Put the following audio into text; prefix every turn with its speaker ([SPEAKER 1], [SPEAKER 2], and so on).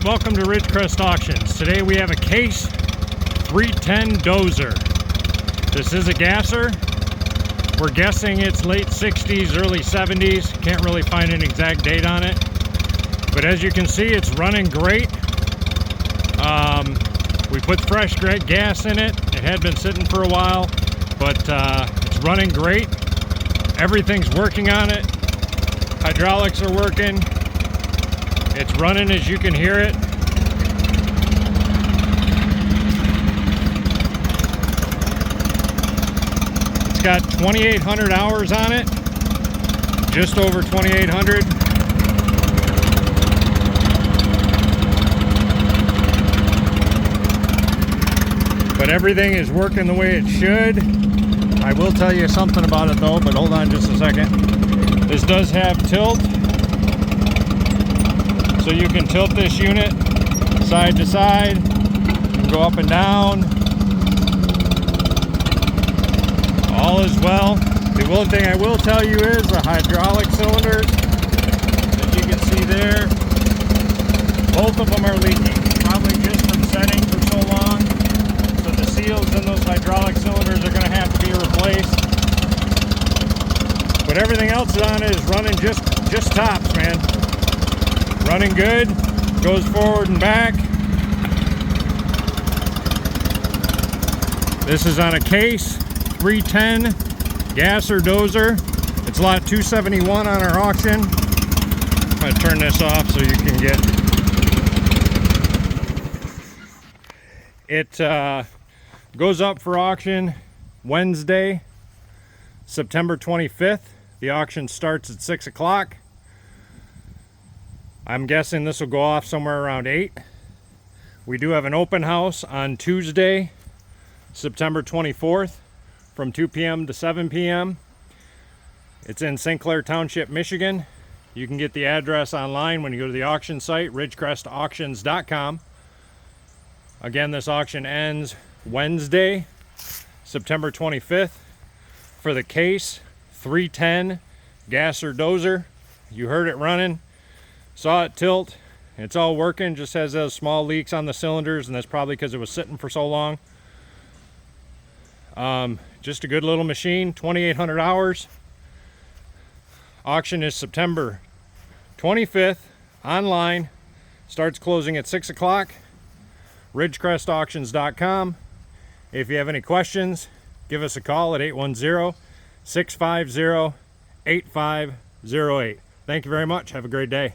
[SPEAKER 1] but welcome to Ridgecrest Auctions. Today we have a Case 310 dozer. This is a gasser. We're guessing it's late 60s, early 70s. Can't really find an exact date on it. But as you can see, it's running great. We put fresh gas in it. It had been sitting for a while, but it's running great. Everything's working on it. Hydraulics are working. It's running as you can hear it. It's got 2,800 hours on it, just over 2,800. But everything is working the way it should. I will tell you something about it though, but hold on just a second. This does have tilt. So you can tilt this unit side to side, go up and down. All is well. The one thing I will tell you is the hydraulic cylinders, as you can see there, both of them are leaking, probably just from setting for so long. So the seals in those hydraulic cylinders are going to have to be replaced. But everything else on it is running just tops, man. Running good, goes forward and back. This is on a Case 310 gasser dozer. It's lot 271 on our auction. I'm going to turn this off so you can get it. Goes up for auction Wednesday, September 25th. The auction starts at 6 o'clock. I'm guessing this will go off somewhere around 8. We do have an open house on Tuesday, September 24th from 2 p.m. to 7 p.m. It's in St. Clair Township, Michigan. You can get the address online when you go to the auction site, ridgecrestauctions.com. Again, this auction ends Wednesday, September 25th for the Case 310 gasser dozer. You heard it running. Saw it tilt. It's all working, just has those small leaks on the cylinders, and that's probably because it was sitting for so long. Just a good little machine, 2,800 hours. Auction is September 25th, online. Starts closing at 6 o'clock. ridgecrestauctions.com. If you have any questions, give us a call at 810-650-8508. Thank you very much. Have a great day.